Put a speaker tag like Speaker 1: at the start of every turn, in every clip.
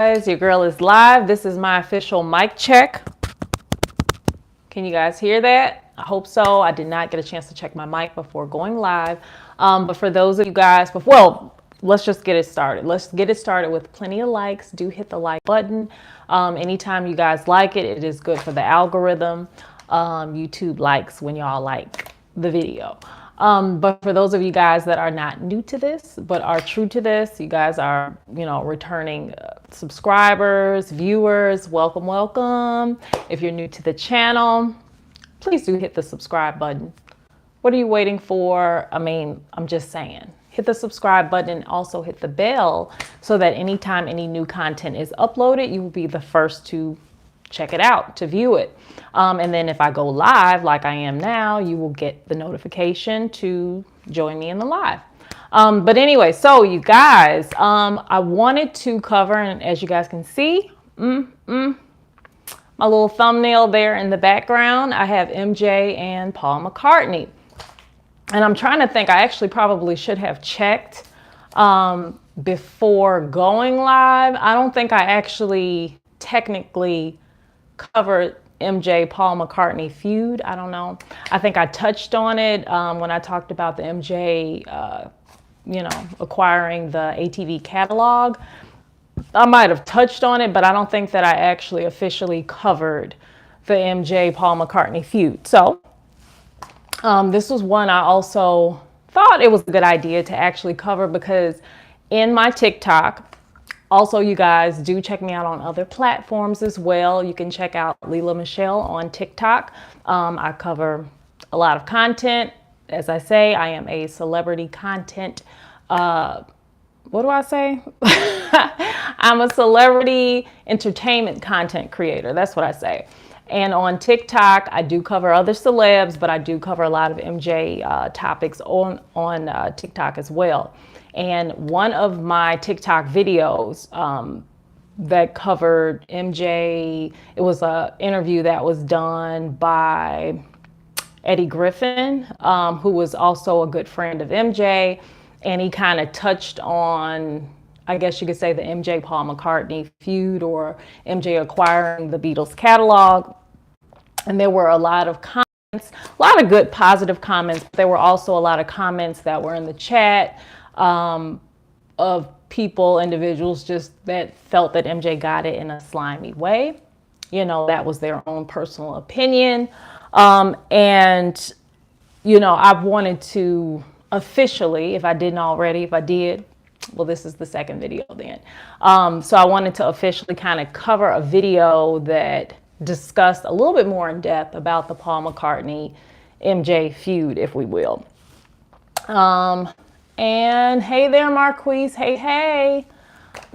Speaker 1: Guys, your girl is live. This is my official mic check. Can you guys hear that? I hope so. I did not get a chance to check my mic before going live. But for those of you guys, let's just get it started. Let's get it started with plenty of likes. Do hit the like button. Anytime you guys like it, it is good for the algorithm. YouTube likes when y'all like the video. But for those of you guys that are not new to this, but are true to this, you guys are, returning subscribers, viewers, welcome, welcome. If you're new to the channel, please do hit the subscribe button. What are you waiting for? I'm just saying, hit the subscribe button and also hit the bell so that anytime any new content is uploaded, you will be the first to check it out, to view it. And then if I go live like I am now, you will get the notification to join me in the live. But anyway, so you guys, I wanted to cover, and as you guys can see, my little thumbnail there in the background, I have MJ and Paul McCartney. And I'm trying to think, I actually probably should have checked before going live. I don't think I actually technically covered MJ Paul McCartney feud. I don't know. I think I touched on it when I talked about the MJ, acquiring the ATV catalog. I might have touched on it, but I don't think that I actually officially covered the MJ Paul McCartney feud. So this was one I also thought it was a good idea to actually cover because in my TikTok, also, you guys do check me out on other platforms as well. You can check out Lilah Michelle on TikTok. I cover a lot of content. As I say, I am a celebrity content. What do I say? I'm a celebrity entertainment content creator. That's what I say. And on TikTok, I do cover other celebs, but I do cover a lot of MJ topics on TikTok as well. And one of my TikTok videos that covered MJ, it was an interview that was done by Eddie Griffin, who was also a good friend of MJ. And he kind of touched on, I guess you could say, the MJ Paul McCartney feud or MJ acquiring the Beatles catalog. And there were a lot of comments, a lot of good positive comments. But there were also a lot of comments that were in the chat of people, individuals just that felt that MJ got it in a slimy way. That was their own personal opinion. And I wanted to officially, if I didn't already, if I did, well, this is the second video then. So I wanted to officially kind of cover a video that discussed a little bit more in depth about the Paul McCartney MJ feud, if we will. And hey there, Marquise. Hey.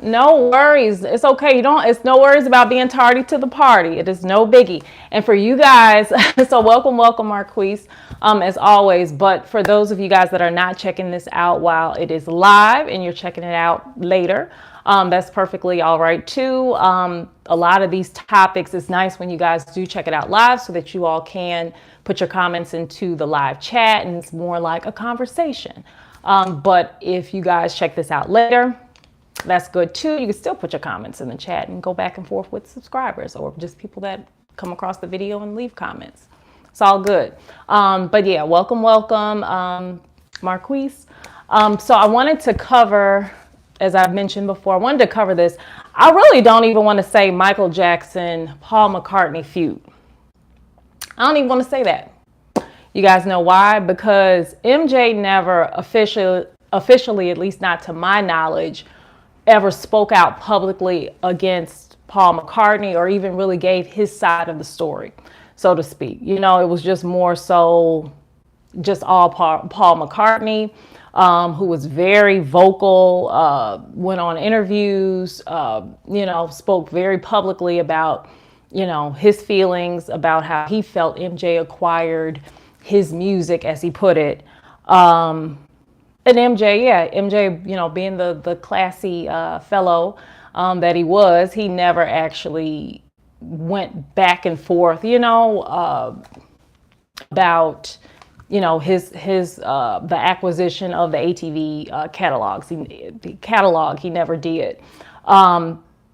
Speaker 1: No worries. It's okay. It's no worries about being tardy to the party. It is no biggie. And for you guys, so welcome, Marquise, as always. But for those of you guys that are not checking this out while it is live and you're checking it out later, that's perfectly all right too. A lot of these topics, it's nice when you guys do check it out live so that you all can put your comments into the live chat and it's more like a conversation. But if you guys check this out later, that's good too. You can still put your comments in the chat and go back and forth with subscribers or just people that come across the video and leave comments. It's all good. But yeah, welcome, Marquise. So I wanted to cover, as I've mentioned before, I wanted to cover this. I really don't even want to say Michael Jackson, Paul McCartney feud. I don't even want to say that. You guys know why? Because MJ never officially, at least not to my knowledge, ever spoke out publicly against Paul McCartney or even really gave his side of the story, so to speak. It was just more so just all Paul McCartney, who was very vocal, went on interviews, spoke very publicly about, his feelings about how he felt MJ acquired his music, as he put it. And MJ, being the classy fellow that he was, he never actually went back and forth, about the acquisition of the ATV catalogs. The catalog he never did.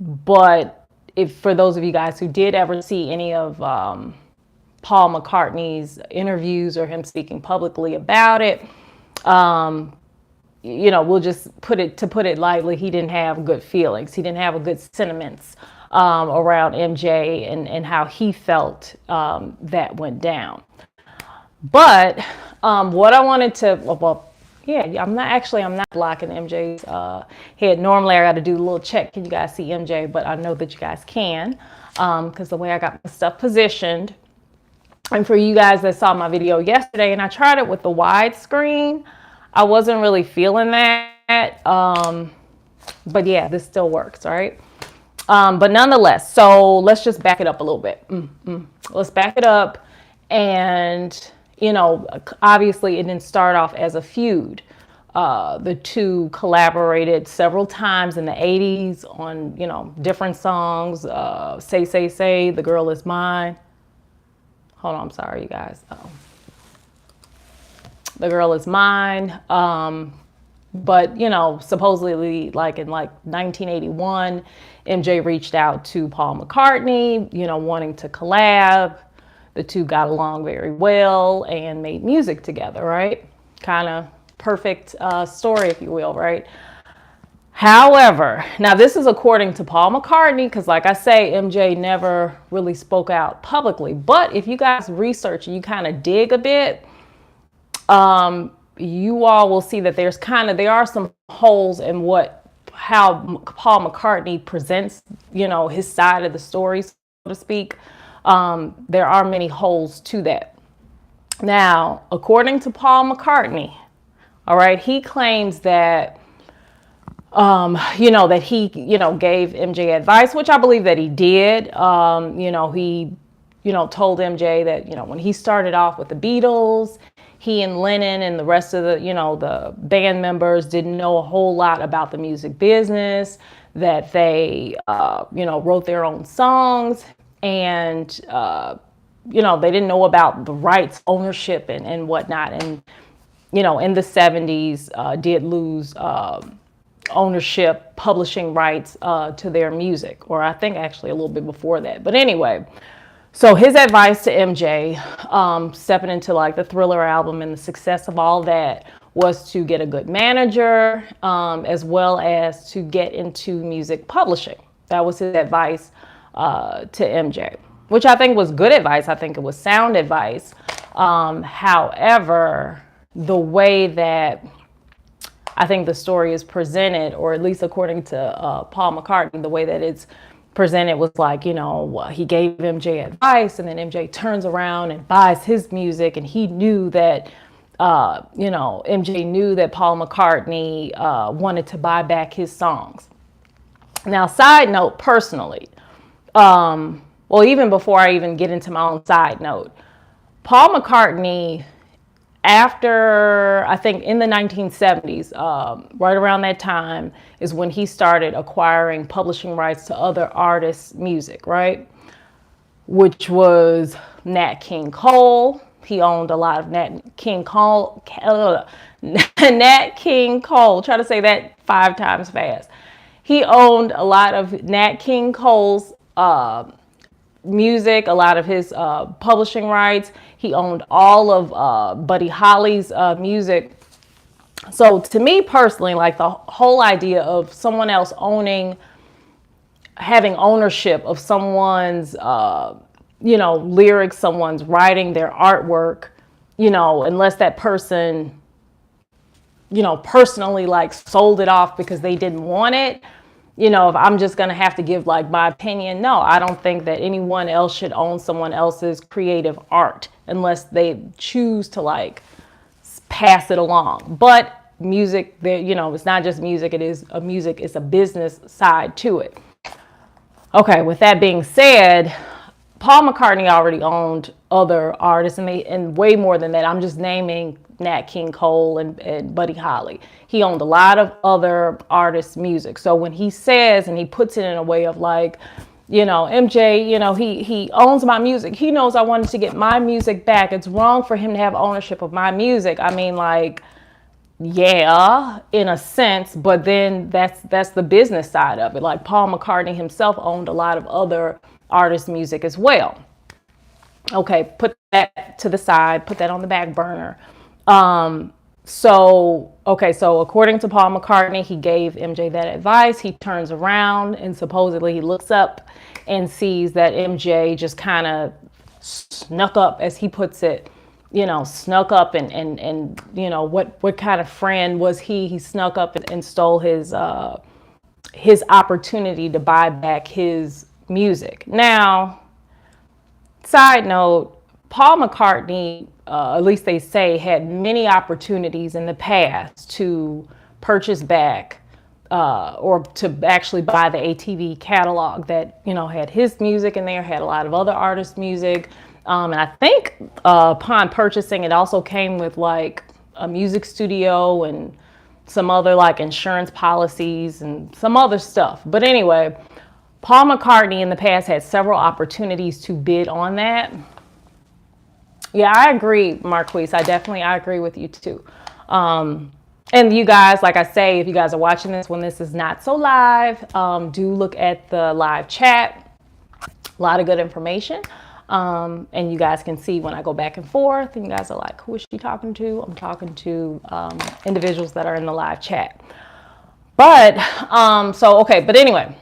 Speaker 1: But if for those of you guys who did ever see any of Paul McCartney's interviews or him speaking publicly about it, we'll just put it lightly, he didn't have good feelings. He didn't have good sentiments around MJ and how he felt that went down. But what I wanted to, I'm not blocking MJ's head. Normally I got to do a little check. Can you guys see MJ? But I know that you guys can because the way I got my stuff positioned. And for you guys that saw my video yesterday, and I tried it with the widescreen, I wasn't really feeling that. But yeah, this still works, all right? But nonetheless, so let's just back it up a little bit. Let's back it up. And, obviously it didn't start off as a feud. The two collaborated several times in the 80s on, different songs. Say, Say, Say, The Girl Is Mine. Hold on, I'm sorry, you guys. The Girl Is Mine. But, supposedly like in 1981, MJ reached out to Paul McCartney, wanting to collab. The two got along very well and made music together, right? Kind of perfect story, if you will, right? However, now this is according to Paul McCartney, because like I say, MJ never really spoke out publicly. But if you guys research and you kind of dig a bit, you all will see that there are some holes in how Paul McCartney presents, his side of the story, so to speak. There are many holes to that. Now, according to Paul McCartney, all right, he claims that, that he, gave MJ advice, which I believe that he did. He, told MJ that, when he started off with the Beatles, he and Lennon and the rest of the band members didn't know a whole lot about the music business, that they, wrote their own songs and, they didn't know about the rights, ownership and whatnot. And, in the 70s, did lose ownership, publishing rights to their music, or I think actually a little bit before that. But anyway, so his advice to MJ, stepping into the Thriller album and the success of all that, was to get a good manager, as well as to get into music publishing. That was his advice to MJ, which I think was good advice. I think it was sound advice. However, the way that I think the story is presented, or at least according to Paul McCartney, the way that it's presented was he gave MJ advice and then MJ turns around and buys his music, and he knew that, MJ knew that Paul McCartney wanted to buy back his songs. Now, side note, personally, even before I even get into my own side note, Paul McCartney, after, I think in the 1970s, right around that time is when he started acquiring publishing rights to other artists' music, right? Which was Nat King Cole. He owned a lot of Nat King Cole. Nat King Cole. Try to say that 5 times fast. He owned a lot of Nat King Cole's music, a lot of his publishing rights. He owned all of Buddy Holly's music. So to me personally, the whole idea of someone else having ownership of someone's, lyrics, someone's writing, their artwork, unless that person, personally sold it off because they didn't want it. If I'm just going to have to give my opinion, no, I don't think that anyone else should own someone else's creative art unless they choose to pass it along. But music, it's not just music. It's a business side to it. Okay, with that being said, Paul McCartney already owned other artists and way more than that. I'm just naming Nat King Cole and Buddy Holly. He owned a lot of other artists' music. So when he says, and he puts it in a way of MJ, he owns my music. He knows I wanted to get my music back. It's wrong for him to have ownership of my music. I mean, yeah, in a sense, but then that's the business side of it. Like Paul McCartney himself owned a lot of other artists' music as well. Okay, put that to the side, put that on the back burner. So according to Paul McCartney, he gave MJ that advice. He turns around and supposedly he looks up and sees that MJ just kind of snuck up, as he puts it, snuck up and what kind of friend was he? He snuck up and stole his opportunity to buy back his music. Now, side note, Paul McCartney, at least they say, had many opportunities in the past to purchase back or to actually buy the ATV catalog that, had his music in there, had a lot of other artists' music. And I think upon purchasing, it also came with like a music studio and some other like insurance policies and some other stuff. But anyway, Paul McCartney in the past had several opportunities to bid on that. Yeah, I agree, Marquise. I agree with you too. And you guys, like I say, if you guys are watching this when this is not so live, do look at the live chat. A lot of good information. And you guys can see when I go back and forth and you guys are like, who is she talking to? I'm talking to individuals that are in the live chat. But, but anyway,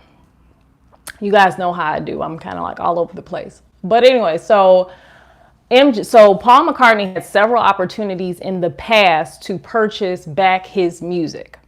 Speaker 1: you guys know how I do. I'm kind of like all over the place. But anyway, so Paul McCartney had several opportunities in the past to purchase back his music.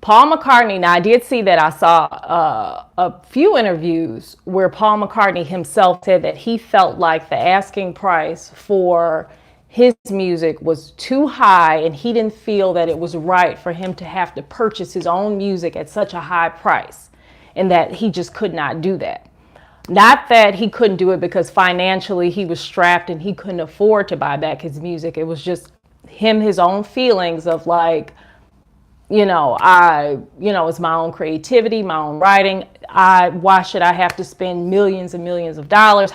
Speaker 1: Paul McCartney, now I did see that I saw a few interviews where Paul McCartney himself said that he felt like the asking price for his music was too high and he didn't feel that it was right for him to have to purchase his own music at such a high price, and that he just could not do that. Not that he couldn't do it because financially he was strapped and he couldn't afford to buy back his music. It was just his own feelings of like, it's my own creativity, my own writing. Why should I have to spend millions and millions of dollars,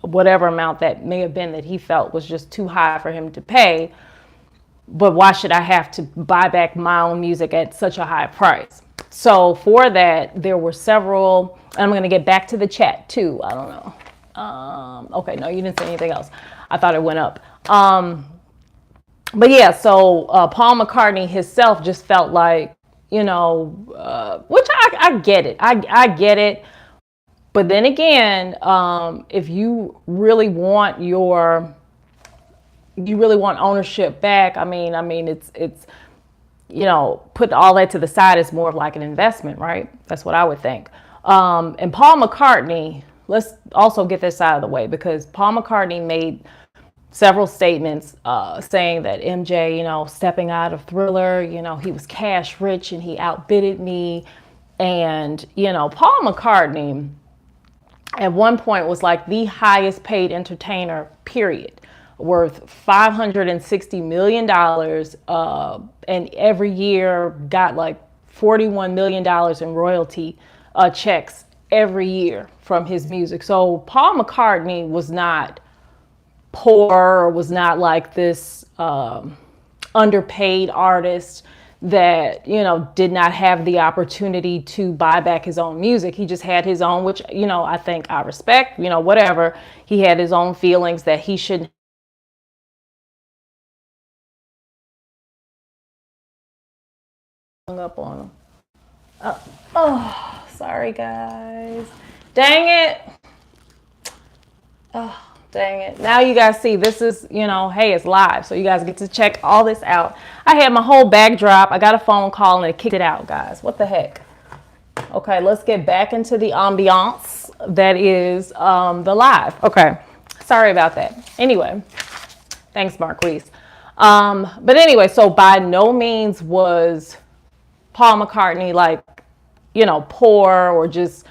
Speaker 1: whatever amount that may have been that he felt was just too high for him to pay. But why should I have to buy back my own music at such a high price? So for that, there were several, and I'm going to get back to the chat too. I don't know. Okay, no, you didn't say anything else. I thought it went up. But yeah, so Paul McCartney himself just felt like, which I get it. I get it. But then again, if you really want ownership back, I mean, it's put all that to the side is more of like an investment, right? That's what I would think. And Paul McCartney, let's also get this out of the way, because Paul McCartney made several statements saying that MJ, stepping out of Thriller, he was cash rich and he outbidded me. And, Paul McCartney at one point was like the highest paid entertainer, period, worth $560 million. And every year got like $41 million in royalty checks every year from his music. So Paul McCartney was not poor or was not like this underpaid artist that, did not have the opportunity to buy back his own music. He just had his own, which, I think I respect, whatever. He had his own feelings that he shouldn't hung up on him. Oh, sorry guys. Dang it. Oh, dang it. Now you guys see this is, hey, it's live. So you guys get to check all this out. I had my whole backdrop. I got a phone call and it kicked it out, guys. What the heck? Okay, let's get back into the ambiance that is the live. Okay, sorry about that. Anyway, thanks, Marquise. But anyway, so by no means was Paul McCartney like, poor or just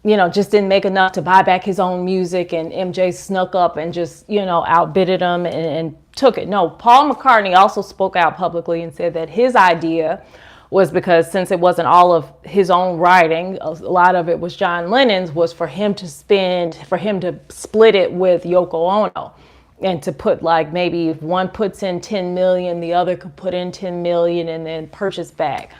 Speaker 1: didn't make enough to buy back his own music, and MJ snuck up and just, outbidded him and took it. No, Paul McCartney also spoke out publicly and said that his idea was, because since it wasn't all of his own writing, a lot of it was John Lennon's, was for him to split it with Yoko Ono. and to put like, maybe if one puts in 10 million, the other could put in 10 million and then purchase back.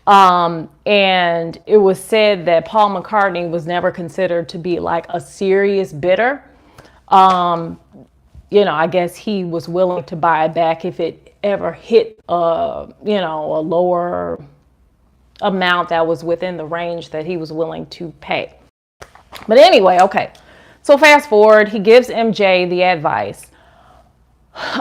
Speaker 1: And it was said that Paul McCartney was never considered to be like a serious bidder. I guess he was willing to buy it back if it ever hit, a lower amount that was within the range that he was willing to pay. But anyway, okay. So fast forward, he gives MJ the advice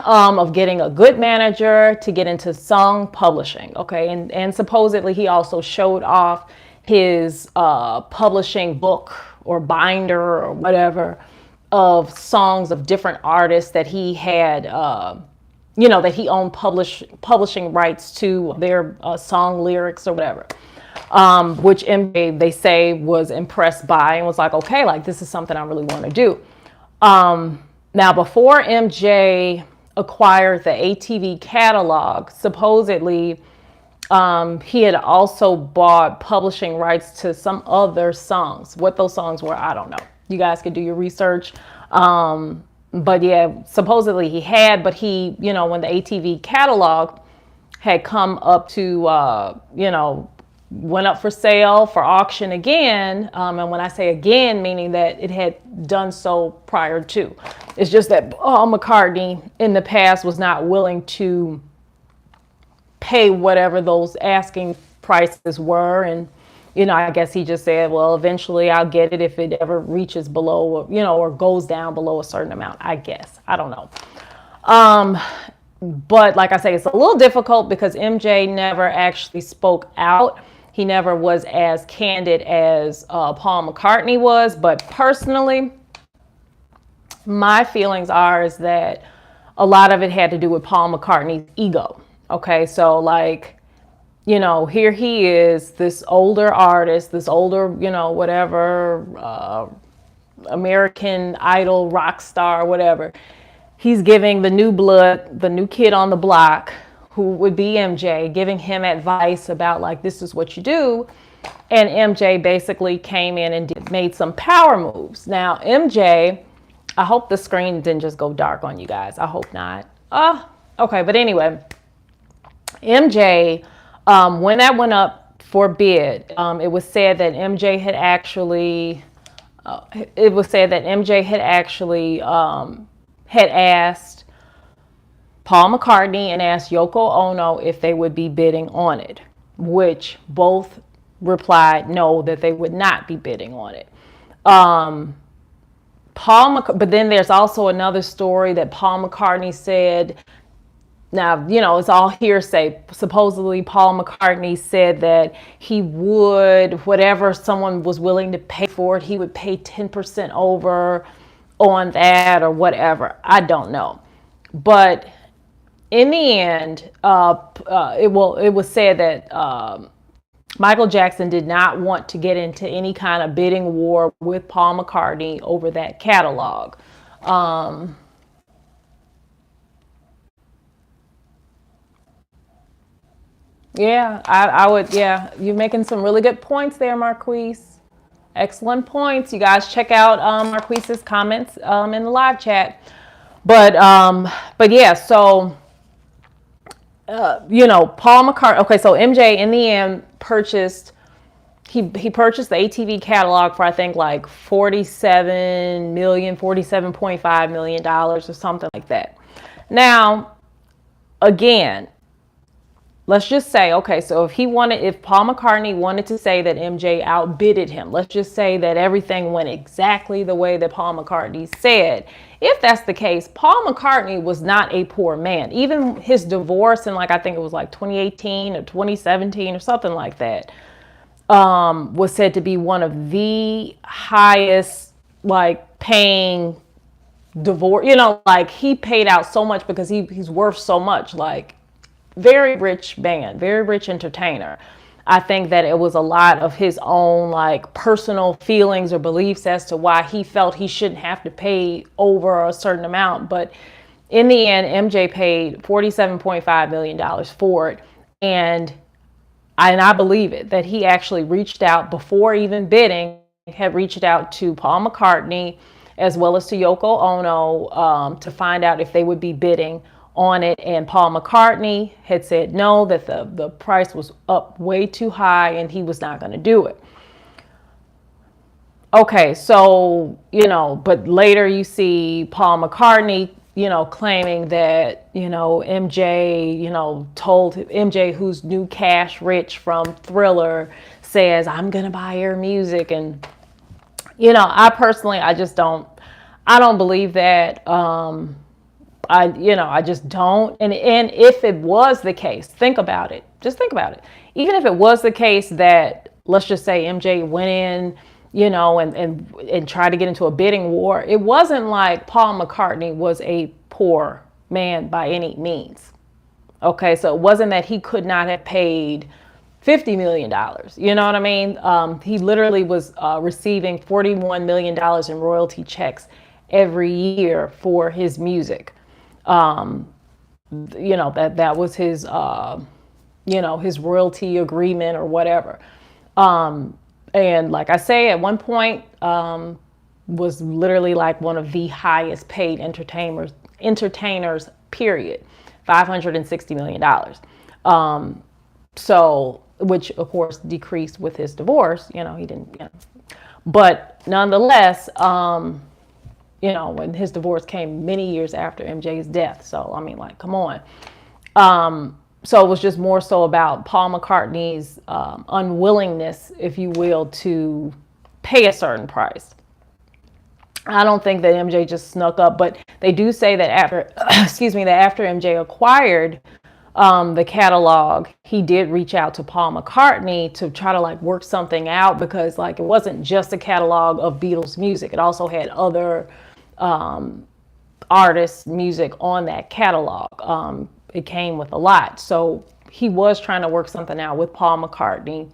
Speaker 1: of getting a good manager to get into song publishing. Okay. And supposedly he also showed off his publishing book or binder or whatever of songs of different artists that he had, that he owned publishing rights to their song lyrics or whatever. Which MJ, they say, was impressed by and was like, okay, like this is something I really want to do. Now, before MJ acquired the ATV catalog, supposedly he had also bought publishing rights to some other songs. What those songs were, I don't know. You guys could do your research. But yeah, supposedly he had, but he, when the ATV catalog had come up to, went up for sale, for auction again. And when I say again, meaning that it had done so prior to. It's just that Paul McCartney in the past was not willing to pay whatever those asking prices were. And, I guess he just said, well, eventually I'll get it if it ever reaches below, or goes down below a certain amount, I guess. I don't know. But like I say, it's a little difficult because MJ never actually spoke out. He never was as candid as Paul McCartney was. But personally, my feelings is that a lot of it had to do with Paul McCartney's ego. Okay, so like, here he is, this older artist, this older, whatever, American Idol rock star, whatever. He's giving the new blood, the new kid on the block, who would be MJ, giving him advice about like, this is what you do. And MJ basically came in and made some power moves. Now, MJ, I hope the screen didn't just go dark on you guys. I hope not. Okay, but anyway, MJ, when that went up for bid, it was said that MJ had actually, had asked Paul McCartney and asked Yoko Ono if they would be bidding on it, which both replied no, that they would not be bidding on it. But then there's also another story that Paul McCartney said. Now, it's all hearsay. Supposedly, Paul McCartney said that he would, whatever someone was willing to pay for it, he would pay 10% over on that or whatever. I don't know. But in the end, it was said that Michael Jackson did not want to get into any kind of bidding war with Paul McCartney over that catalog. Yeah, I would. Yeah, you're making some really good points there, Marquise. Excellent points. You guys check out Marquise's comments in the live chat. But yeah, so Paul McCartney. Okay, so MJ in the end purchased. He purchased the ATV catalog for I think like $47.5 million or something like that. Now, again, let's just say, okay, so if Paul McCartney wanted to say that MJ outbidded him, let's just say that everything went exactly the way that Paul McCartney said. If that's the case, Paul McCartney was not a poor man. Even his divorce in I think it was like 2018 or 2017 or something like that, was said to be one of the highest paying divorce, he paid out so much because he's worth so much, very rich man, very rich entertainer. I think that it was a lot of his own personal feelings or beliefs as to why he felt he shouldn't have to pay over a certain amount. But in the end, MJ paid $47.5 million for it. And I believe it, that he actually reached out before even bidding, had reached out to Paul McCartney as well as to Yoko Ono, to find out if they would be bidding on it. And Paul McCartney had said no, that the price was up way too high and he was not going to do it. Okay, so, but later you see Paul McCartney, claiming that, MJ, told MJ, who's new cash rich from Thriller, says, I'm going to buy your music. And, I personally, I don't believe that. I just don't. And if it was the case, think about it. Just think about it. Even if it was the case that, let's just say MJ went in, and try to get into a bidding war. It wasn't like Paul McCartney was a poor man by any means. Okay, so it wasn't that he could not have paid $50 million. You know what I mean? He literally was receiving $41 million in royalty checks every year for his music. That was his, his royalty agreement or whatever. And like I say, at one point, was literally like one of the highest paid entertainers, period, $560 million. So, which of course decreased with his divorce, he didn't, but nonetheless, when his divorce came many years after MJ's death. So, I mean, like, come on. So it was just more so about Paul McCartney's unwillingness, if you will, to pay a certain price. I don't think that MJ just snuck up, but they do say that after, after MJ acquired the catalog, he did reach out to Paul McCartney to try to like work something out, because like it wasn't just a catalog of Beatles music. It also had other artists' music on that catalog. It came with a lot. So he was trying to work something out with Paul McCartney,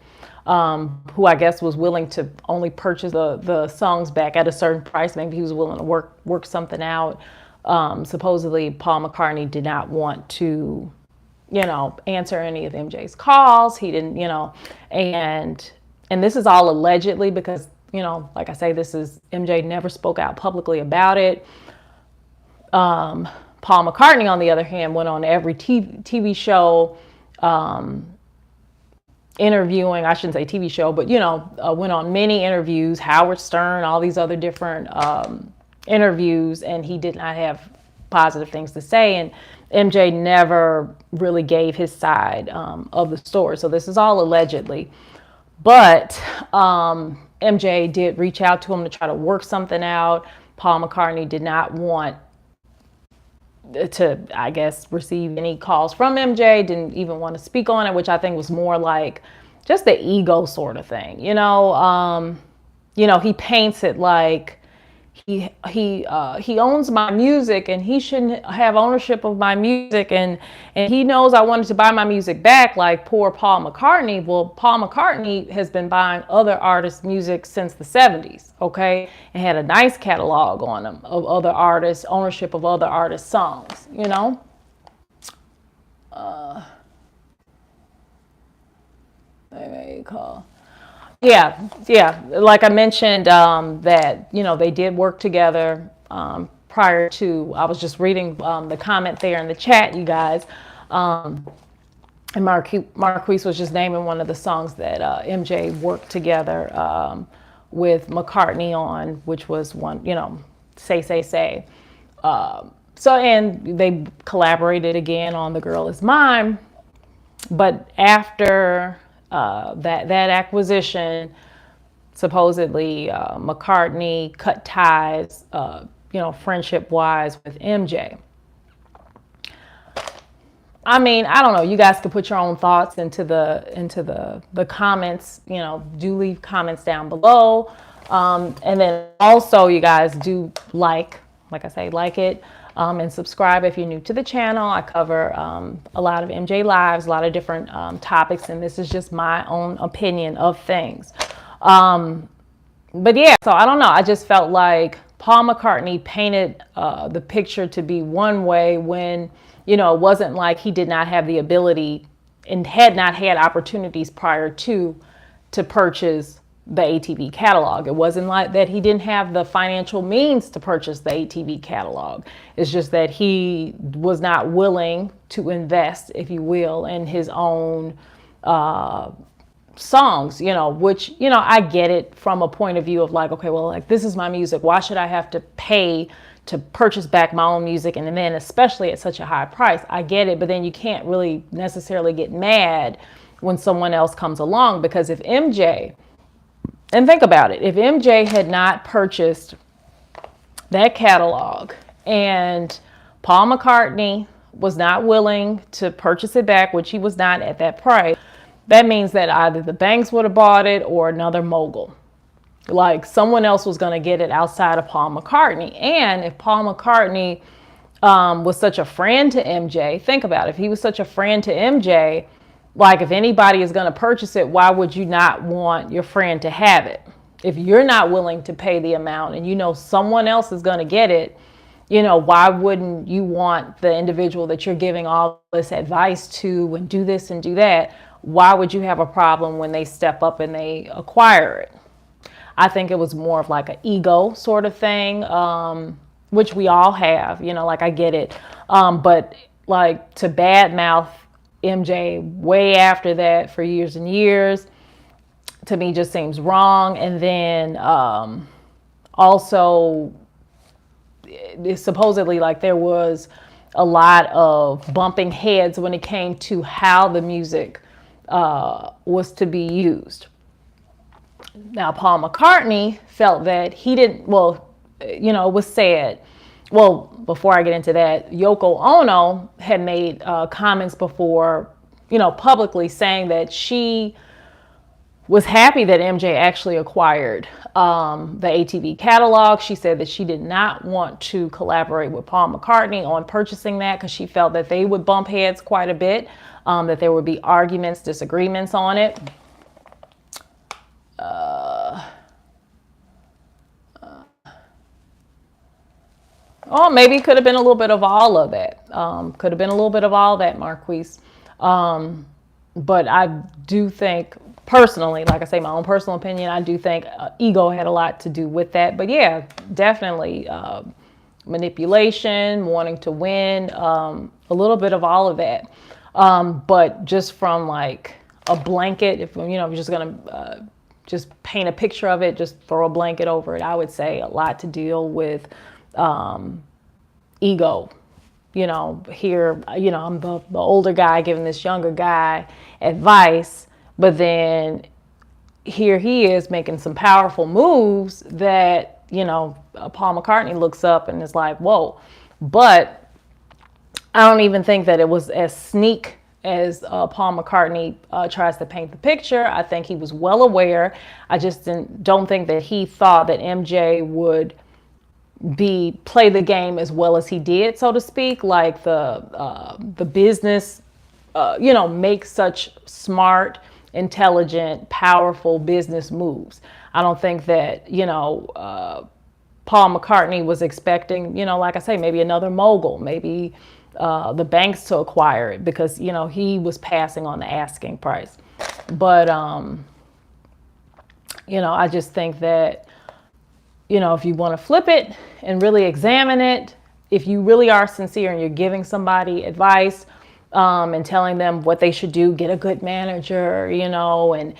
Speaker 1: who I guess was willing to only purchase the songs back at a certain price. Maybe he was willing to work something out. Supposedly Paul McCartney did not want to, answer any of MJ's calls. He didn't, and this is all allegedly, because, like I say, MJ never spoke out publicly about it. Paul McCartney, on the other hand, went on every TV show, interviewing, I shouldn't say TV show, but, went on many interviews, Howard Stern, all these other different interviews, and he did not have positive things to say. And MJ never really gave his side of the story. So this is all allegedly. But MJ did reach out to him to try to work something out. Paul McCartney did not want to, I guess, receive any calls from MJ, didn't even want to speak on it, which I think was more like just the ego sort of thing. He paints it like he owns my music and he shouldn't have ownership of my music, and he knows I wanted to buy my music back, like poor Paul McCartney. Well, Paul McCartney has been buying other artists' music since the 70s, okay, and had a nice catalog on them of other artists, ownership of other artists' songs, Yeah. Like I mentioned, that, they did work together prior to, I was just reading the comment there in the chat, you guys. And Marquise was just naming one of the songs that MJ worked together with McCartney on, which was one, Say. And they collaborated again on The Girl Is Mine. But after that acquisition, supposedly McCartney cut ties, friendship-wise with MJ. I mean, I don't know. You guys can put your own thoughts into the comments. Do leave comments down below, and then also you guys do like I say, like it. And subscribe if you're new to the channel. I cover a lot of MJ lives, a lot of different topics, and this is just my own opinion of things. But yeah, so I don't know. I just felt like Paul McCartney painted the picture to be one way when, it wasn't like he did not have the ability and had not had opportunities prior to purchase the ATV catalog. It wasn't like that he didn't have the financial means to purchase the ATV catalog. It's just that he was not willing to invest, if you will, in his own songs, which, I get it from a point of view of like, okay, well, like, this is my music. Why should I have to pay to purchase back my own music? And then especially at such a high price. I get it. But then you can't really necessarily get mad when someone else comes along, because if MJ, and think about it, if MJ had not purchased that catalog and Paul McCartney was not willing to purchase it back, which he was not at that price, that means that either the banks would have bought it or another mogul. Like, someone else was going to get it outside of Paul McCartney. And if Paul McCartney was such a friend to MJ, think about it. If he was such a friend to MJ, like, if anybody is going to purchase it, why would you not want your friend to have it? If you're not willing to pay the amount and someone else is going to get it, why wouldn't you want the individual that you're giving all this advice to and do this and do that? Why would you have a problem when they step up and they acquire it? I think it was more of like an ego sort of thing, which we all have, like, I get it. But like, to badmouth MJ way after that for years and years, to me just seems wrong. And then also, supposedly, like, there was a lot of bumping heads when it came to how the music was to be used. Now, Paul McCartney felt that he didn't, it was said, before I get into that, Yoko Ono had made comments before, publicly saying that she was happy that MJ actually acquired the ATV catalog. She said that she did not want to collaborate with Paul McCartney on purchasing that because she felt that they would bump heads quite a bit, that there would be arguments, disagreements on it. Maybe it could have been a little bit of all of that. Could have been a little bit of all that, Marquise. But I do think, personally, like I say, my own personal opinion, I do think ego had a lot to do with that. But yeah, definitely manipulation, wanting to win, a little bit of all of that. But just from like a blanket, if you're just gonna just paint a picture of it, just throw a blanket over it, I would say a lot to deal with ego. Here, I'm the older guy giving this younger guy advice, but then here he is making some powerful moves that, Paul McCartney looks up and is like, whoa. But I don't even think that it was as sneak as Paul McCartney tries to paint the picture. I think he was well aware. I just don't think that he thought that MJ would play the game as well as he did, so to speak. Like the business, make such smart, intelligent, powerful business moves. I don't think that, Paul McCartney was expecting, like I say, maybe another mogul, maybe the banks to acquire it, because, he was passing on the asking price. But, I just think that, if you want to flip it and really examine it, if you really are sincere and you're giving somebody advice and telling them what they should do, get a good manager, and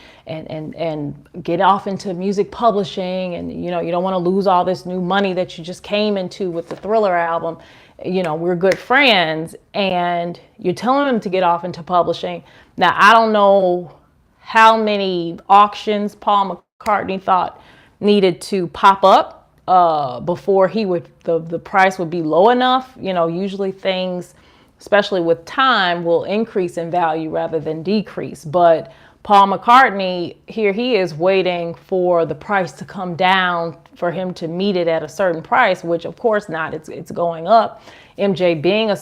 Speaker 1: get off into music publishing, and you don't want to lose all this new money that you just came into with the Thriller album. We're good friends, and you're telling them to get off into publishing. Now, I don't know how many auctions Paul McCartney thought needed to pop up before the price would be low enough. Usually things, especially with time, will increase in value rather than decrease. But Paul McCartney, here he is waiting for the price to come down for him to meet it at a certain price, which of course not, it's going up. MJ, being a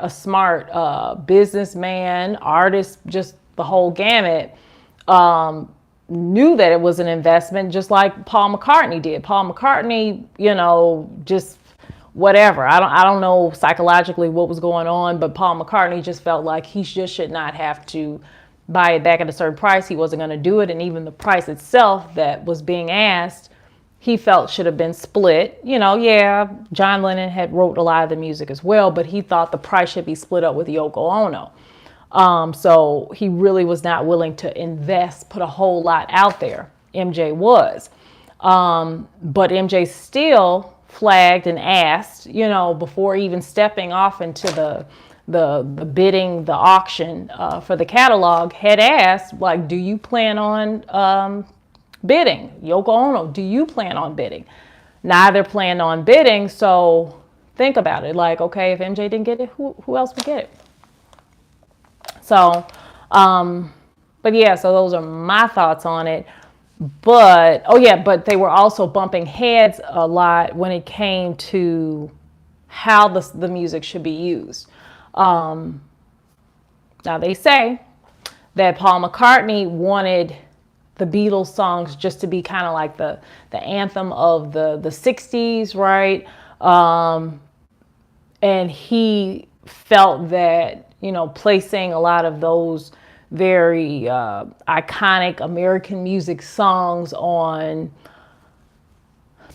Speaker 1: smart businessman, artist, just the whole gamut, knew that it was an investment, just like Paul McCartney did. Paul McCartney, just whatever. I don't know psychologically what was going on, but Paul McCartney just felt like he just should not have to buy it back at a certain price, he wasn't going to do it. And even the price itself that was being asked, he felt should have been split. You know, yeah, John Lennon had wrote a lot of the music as well, but he thought the price should be split up with Yoko Ono. So he really was not willing to invest, put a whole lot out there. MJ was. But MJ still flagged and asked, you know, before even stepping off into the bidding, the auction for the catalog, had asked, like, do you plan on bidding? Yoko Ono, do you plan on bidding? Neither planned on bidding, so think about it. Like, okay, if MJ didn't get it, who else would get it? So, but yeah, so those are my thoughts on it. But, oh yeah, but they were also bumping heads a lot when it came to how the music should be used. Now they say that Paul McCartney wanted the Beatles songs just to be kind of like the anthem of the 60s, right? And he felt that, you know, placing a lot of those very iconic American music songs on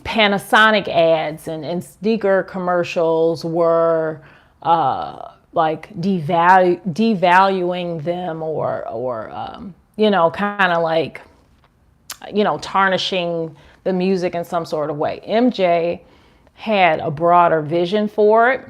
Speaker 1: Panasonic ads and sneaker commercials were like devaluing them or you know, kind of like, you know, tarnishing the music in some sort of way. MJ had a broader vision for it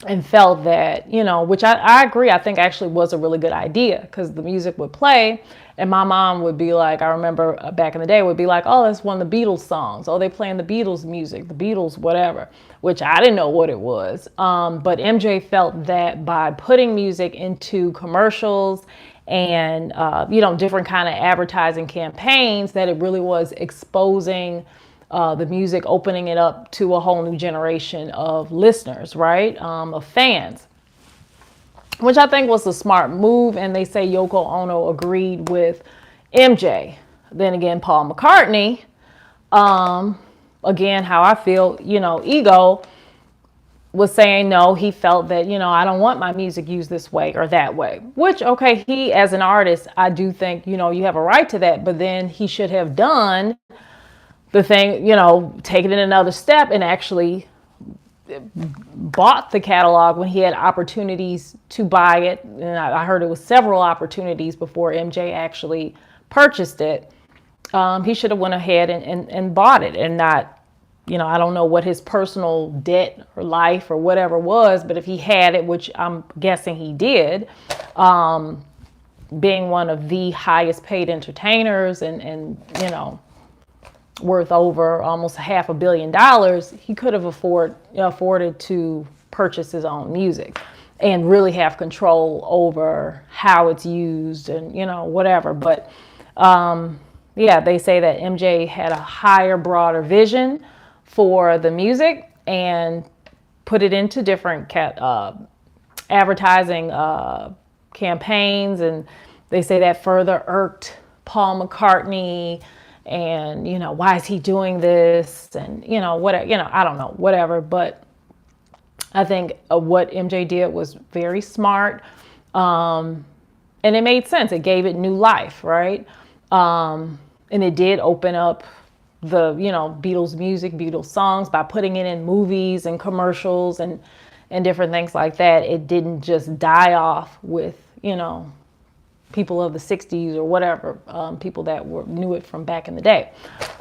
Speaker 1: and felt that, you know, which I agree, I think actually was a really good idea, because the music would play and my mom would be like, I remember back in the day, would be like, oh, that's one of the Beatles songs. Oh, they playing the Beatles music, the Beatles, whatever, which I didn't know what it was. But MJ felt that by putting music into commercials and, you know, different kind of advertising campaigns, that it really was exposing the music, opening it up to a whole new generation of listeners, right? Of fans, which I think was a smart move. And they say Yoko Ono agreed with MJ. Then again, Paul McCartney, again, how I feel, you know, ego, was saying no. He felt that, you know, I don't want my music used this way or that way, which, okay, he as an artist, I do think, you know, you have a right to that, but then he should have done the thing, you know, taking it another step and actually bought the catalog when he had opportunities to buy it. And I heard it was several opportunities before MJ actually purchased it. He should have went ahead and bought it and not, you know, I don't know what his personal debt or life or whatever was, but if he had it, which I'm guessing he did, being one of the highest paid entertainers and you know, worth over almost $500 million, he could have afforded to purchase his own music and really have control over how it's used and, you know, whatever. But yeah, they say that MJ had a higher, broader vision for the music and put it into different advertising campaigns. And they say that further irked Paul McCartney. And, you know, why is he doing this? And, you know, whatever, you know, I don't know, whatever. But I think what MJ did was very smart. And it made sense. It gave it new life, right? And it did open up the, you know, Beatles music, Beatles songs by putting it in movies and commercials and different things like that. It didn't just die off with, you know, people of the 60s or whatever, people that knew it from back in the day.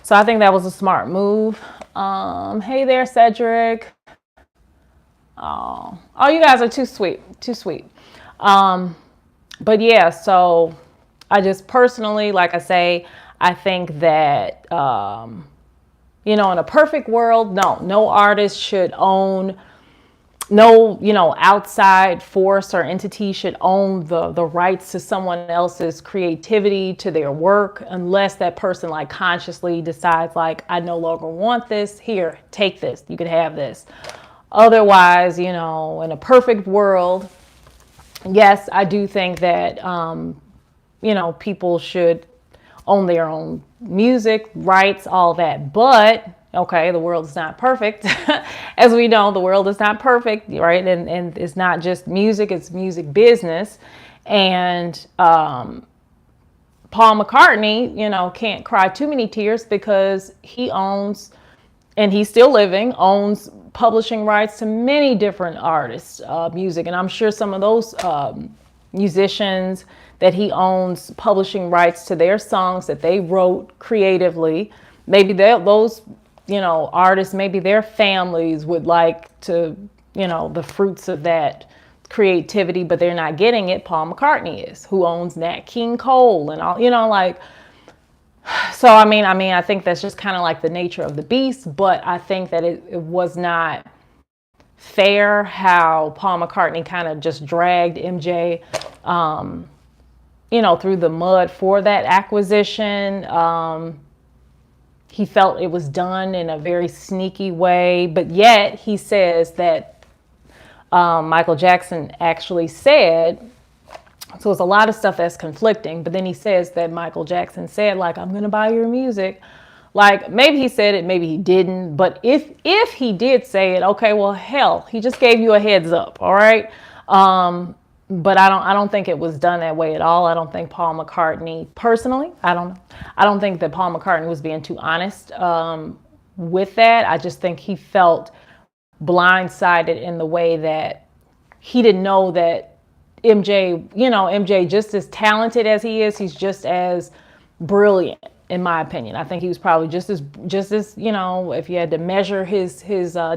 Speaker 1: So I think that was a smart move. Hey there, Cedric. Oh, you guys are too sweet, too sweet. But yeah, so I just personally, like I say, I think that, you know, in a perfect world, no artist should own, no, you know, outside force or entity should own the rights to someone else's creativity, to their work, unless that person like consciously decides like, I no longer want this. Here, take this. You could have this. Otherwise, you know, in a perfect world, yes, I do think that, you know, people should own their own music, rights, all that. But okay, the world is not perfect. As we know, the world is not perfect, right? And it's not just music, it's music business. And Paul McCartney, can't cry too many tears because he owns, and he's still living, owns publishing rights to many different artists' music. And I'm sure some of those musicians that he owns publishing rights to their songs that they wrote creatively, maybe those, artists, maybe their families would like to, the fruits of that creativity, but they're not getting it. Paul McCartney is, who owns Nat King Cole and all, so I think that's just kind of like the nature of the beast. But I think that it was not fair how Paul McCartney kind of just dragged MJ through the mud for that acquisition. He felt it was done in a very sneaky way, but yet he says that Michael Jackson actually said, so it's a lot of stuff that's conflicting, but then he says that Michael Jackson said, like, I'm going to buy your music. Like, maybe he said it, maybe he didn't, but if he did say it, okay, well, hell, he just gave you a heads up, all right? But I don't think it was done that way at all. I don't think Paul McCartney, personally, I don't think that Paul McCartney was being too honest with that. I just think he felt blindsided in the way that he didn't know that MJ, just as talented as he is, he's just as brilliant, in my opinion. I think he was probably just as if you had to measure his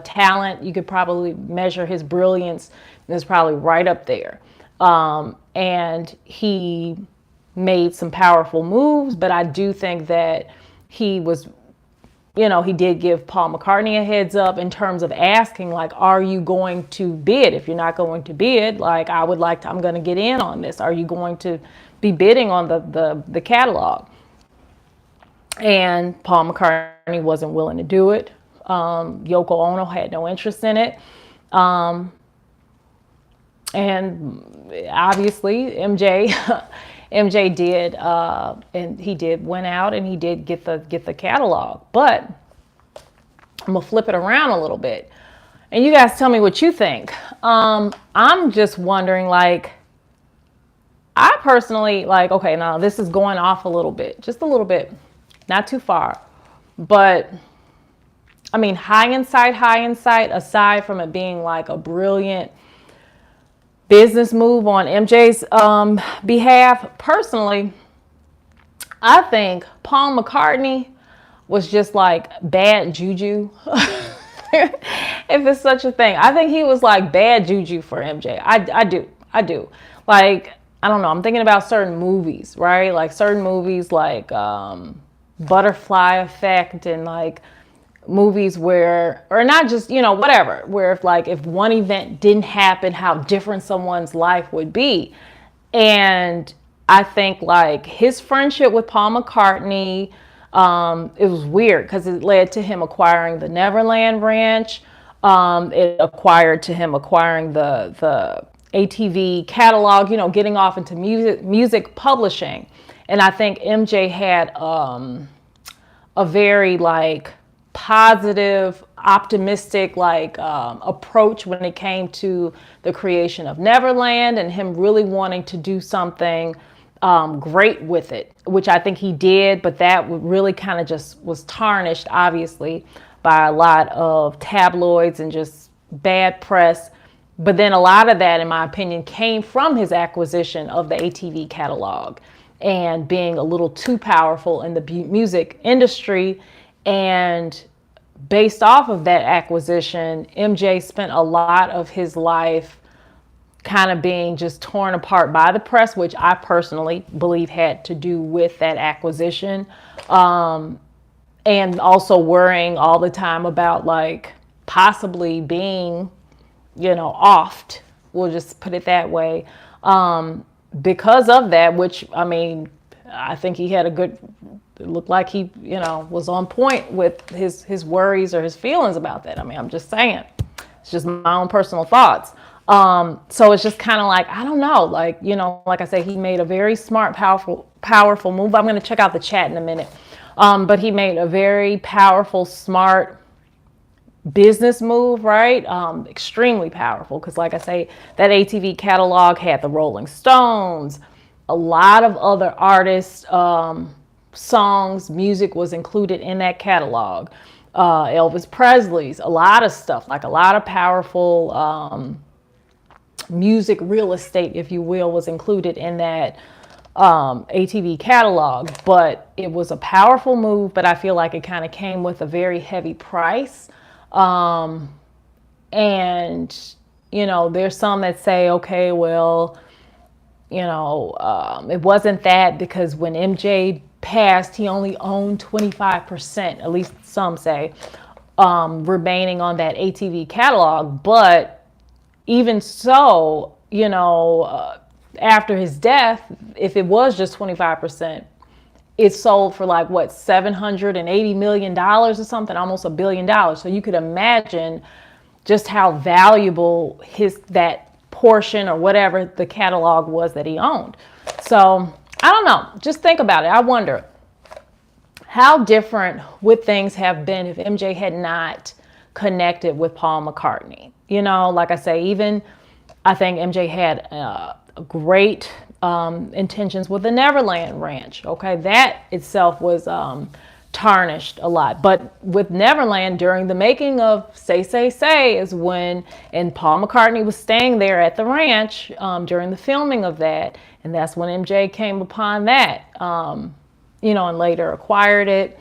Speaker 1: talent, you could probably measure his brilliance. It's probably right up there. And he made some powerful moves, but I do think that he was, he did give Paul McCartney a heads up in terms of asking, like, are you going to bid? If you're not going to bid, like, I'm going to get in on this. Are you going to be bidding on the catalog? And Paul McCartney wasn't willing to do it. Yoko Ono had no interest in it. And obviously MJ did, and he went out and he did get the catalog. But I'm gonna flip it around a little bit, and you guys tell me what you think. I'm just wondering, like, I personally, like, okay, now this is going off a little bit, just a little bit, not too far, but I mean, hindsight, aside from it being like a brilliant business move on MJ's behalf, personally, I think Paul McCartney was just like bad juju. If it's such a thing, I think he was like bad juju for MJ. I do. Like, I don't know, I'm thinking about certain movies, right? Like certain movies like Butterfly Effect, and like movies where, or not just, whatever, where if one event didn't happen, how different someone's life would be. And I think like his friendship with Paul McCartney, it was weird because it led to him acquiring the Neverland Ranch. It acquired to him acquiring the ATV Catalog, getting off into music publishing. And I think MJ had a very like positive, optimistic approach when it came to the creation of Neverland, and him really wanting to do something great with it, which I think he did, but that really kind of just was tarnished, obviously, by a lot of tabloids and just bad press. But then a lot of that, in my opinion, came from his acquisition of the ATV Catalog and being a little too powerful in the music industry. And based off of that acquisition, MJ spent a lot of his life kind of being just torn apart by the press, which I personally believe had to do with that acquisition. And also worrying all the time about like possibly being, offed. We'll just put it that way. Because of that, which, I mean, I think he had it looked like he, was on point with his worries or his feelings about that. I mean, I'm just saying, it's just my own personal thoughts. So it's just kind of like, I don't know, like, like I say, he made a very smart, powerful move. I'm going to check out the chat in a minute. But he made a very powerful, smart business move, right? Extremely powerful because, like I say, that ATV catalog had the Rolling Stones, a lot of other artists, songs, music was included in that catalog. Elvis Presley's, a lot of stuff, like a lot of powerful music real estate, if you will, was included in that ATV catalog. But it was a powerful move, but I feel like it kind of came with a very heavy price. And, you know, there's some that say, okay, well, you know, it wasn't that because when MJ passed, he only owned 25%, at least some say, remaining on that ATV catalog. But even so, you know, after his death, if it was just 25%, it sold for like what, $780 million or something, almost $1 billion. So you could imagine just how valuable that portion or whatever the catalog was that he owned. So I don't know, just think about it. I wonder how different would things have been if MJ had not connected with Paul McCartney. You know, like I say, even I think MJ had great intentions with the Neverland Ranch. Okay, that itself was tarnished a lot. But with Neverland, during the making of Say Say Say is when, and Paul McCartney was staying there at the ranch during the filming of that, and that's when MJ came upon that, you know, and later acquired it.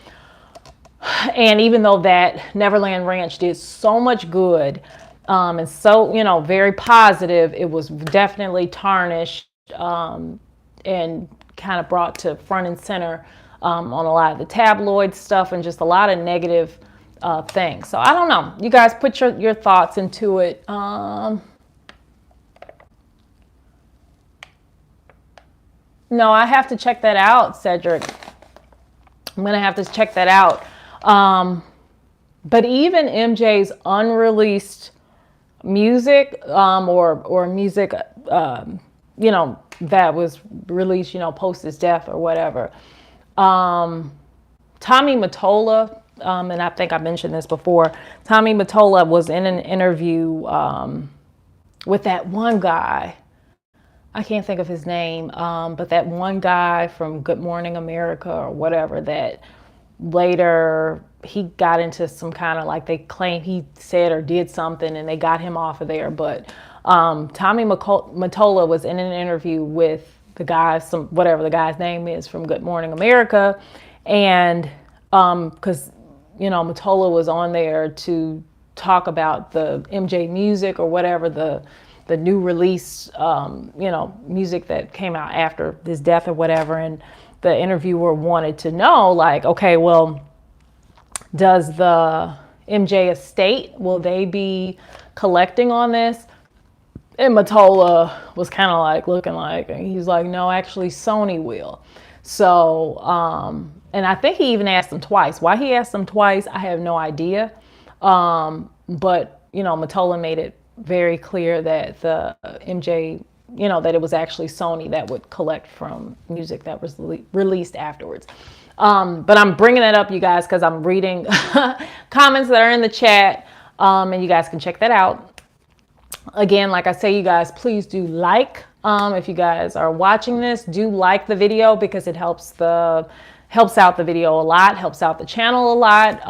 Speaker 1: And even though that Neverland Ranch did so much good and so, you know, very positive, it was definitely tarnished and kind of brought to front and center on a lot of the tabloid stuff and just a lot of negative things. So I don't know. You guys put your thoughts into it. No, I have to check that out, Cedric. I'm going to have to check that out. But even MJ's unreleased music or music, you know, that was released, you know, post his death or whatever. Tommy Mottola, and I think I mentioned this before, Tommy Mottola was in an interview with that one guy. I can't think of his name, but that one guy from Good Morning America or whatever that later he got into some kind of, like, they claim he said or did something and they got him off of there. But Tommy Mottola was in an interview with the guy, whatever the guy's name is from Good Morning America. And because, you know, Mottola was on there to talk about the MJ music or whatever, the new release, you know, music that came out after his death or whatever. And the interviewer wanted to know, like, okay, well, does the MJ estate, will they be collecting on this? And Mottola was kind of like looking like, and he's like, no, actually Sony will. So, and I think he even asked them twice. Why he asked them twice, I have no idea. But, you know, Mottola made it very clear that the MJ, you know, that it was actually Sony that would collect from music that was released afterwards. But I'm bringing that up, you guys, because I'm reading comments that are in the chat, and you guys can check that out. Again, like I say, you guys, please do like. If you guys are watching this, do like the video because it helps out the video a lot, helps out the channel a lot.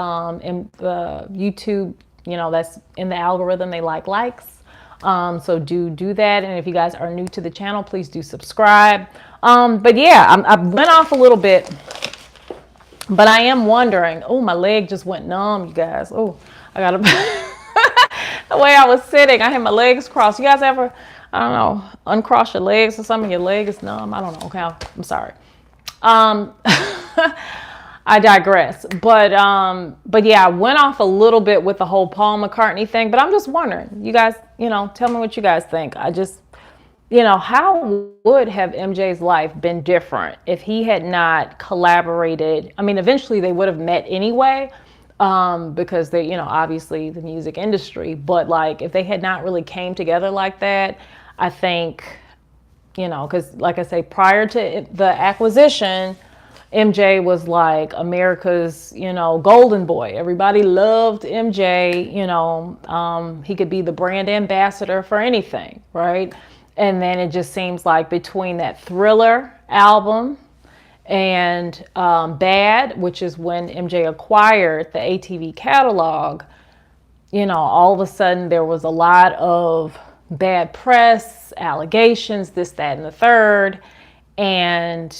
Speaker 1: And the YouTube, you know, that's in the algorithm, they like likes. So do that. And if you guys are new to the channel, please do subscribe. But yeah, I went off a little bit, but I am wondering, oh, my leg just went numb, you guys. Oh, I got to, the way I was sitting, I had my legs crossed. You guys ever, I don't know, uncross your legs or something? Your leg is numb. I don't know. Okay, I'm sorry. I digress. But yeah, I went off a little bit with the whole Paul McCartney thing, but I'm just wondering, you guys, you know, tell me what you guys think. I just, you know, how would have MJ's life been different if he had not collaborated? I mean, eventually they would have met anyway, because they, you know, obviously the music industry, but like if they had not really came together like that, I think, you know, because like I say, prior to the acquisition, MJ was like America's, golden boy. Everybody loved MJ. He could be the brand ambassador for anything, right? And then it just seems like between that Thriller album and Bad, which is when MJ acquired the ATV catalog, all of a sudden there was a lot of bad press, allegations, this, that, and the third. And,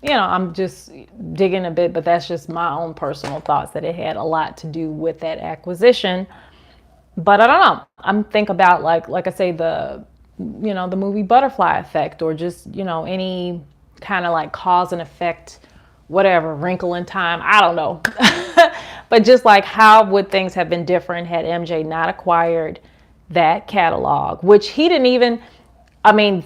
Speaker 1: I'm just digging a bit, but that's just my own personal thoughts, that it had a lot to do with that acquisition. But I don't know. I'm think about like I say, the movie Butterfly Effect, or just, any kind of like cause and effect, whatever, Wrinkle in Time. I don't know. But just like, how would things have been different had MJ not acquired that catalog, which he didn't even,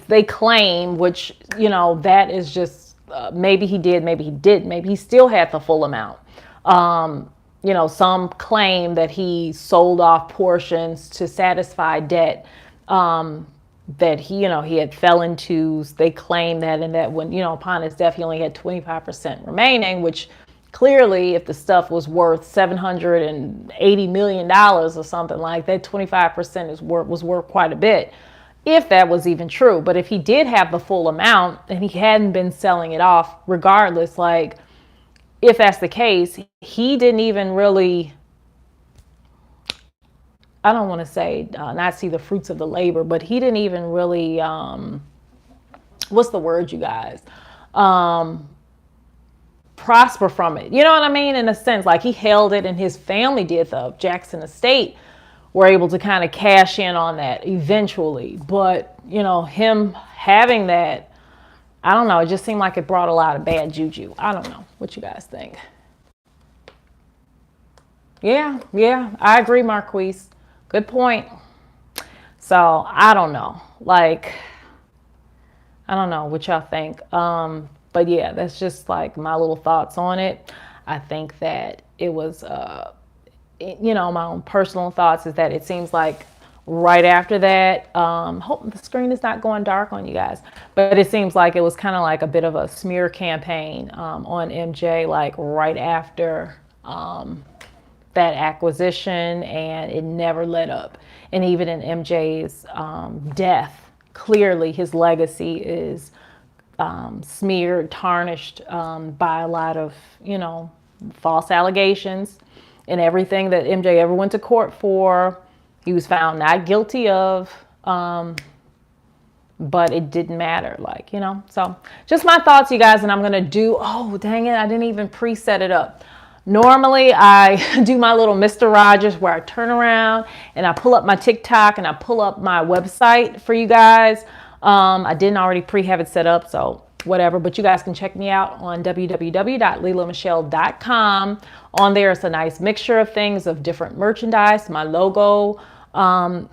Speaker 1: they claim, which, that is just, maybe he did, maybe he didn't, maybe he still had the full amount. Some claim that he sold off portions to satisfy debt that he had fell into. They claim that, and that when, upon his death, he only had 25% remaining, which clearly, if the stuff was worth $780 million or something like that, 25% was worth quite a bit, if that was even true. But if he did have the full amount and he hadn't been selling it off, regardless, like, if that's the case, he didn't even really, I don't want to say not see the fruits of the labor, but he didn't even really, what's the word, you guys? Prosper from it. You know what I mean? In a sense, like, he held it, and his family did. The Jackson estate were able to kind of cash in on that eventually. But, him having that, I don't know, it just seemed like it brought a lot of bad juju. I don't know. What you guys think? Yeah, I agree, Marquise. Good point. So, I don't know. Like, I don't know what y'all think. But yeah, that's just like my little thoughts on it. I think that it was, my own personal thoughts is that it seems like right after that, hope the screen is not going dark on you guys, but it seems like it was kind of like a bit of a smear campaign on MJ, like right after that acquisition, and it never let up. And even in MJ's death, clearly his legacy is smeared, tarnished by a lot of, false allegations, and everything that MJ ever went to court for, he was found not guilty of, but it didn't matter, so just my thoughts, you guys. And I'm going to do, oh, dang it, I didn't even preset it up. Normally I do my little Mr. Rogers, where I turn around and I pull up my TikTok and I pull up my website for you guys. I didn't already have it set up, so whatever, but you guys can check me out on www.lilahmichelle.com. On there, it's a nice mixture of things, of different merchandise, my logo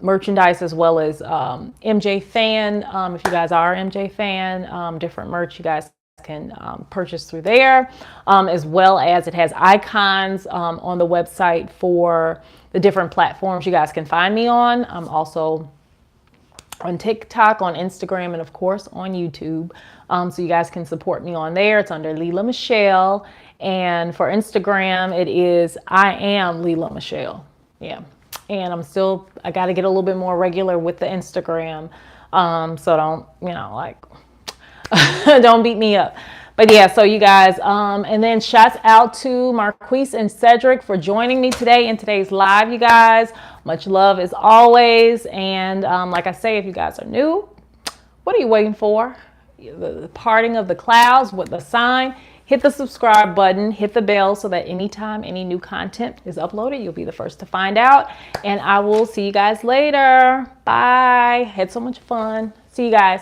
Speaker 1: merchandise, as well as MJ fan. If you guys are MJ fan, different merch you guys can purchase through there, as well as it has icons on the website for the different platforms you guys can find me on. I'm also on TikTok, on Instagram, and of course on YouTube. So you guys can support me on there. It's under Lilah Michelle. And for Instagram, it is I am Lilah Michelle. Yeah. And I got to get a little bit more regular with the Instagram. So don't, don't beat me up. But yeah, so you guys, and then shouts out to Marquise and Cedric for joining me today in today's live, you guys. Much love as always. And like I say, if you guys are new, what are you waiting for? The parting of the clouds with the sign. Hit the subscribe button, hit the bell, so that anytime any new content is uploaded, you'll be the first to find out. And I will see you guys later. Bye. Had so much fun. See you guys.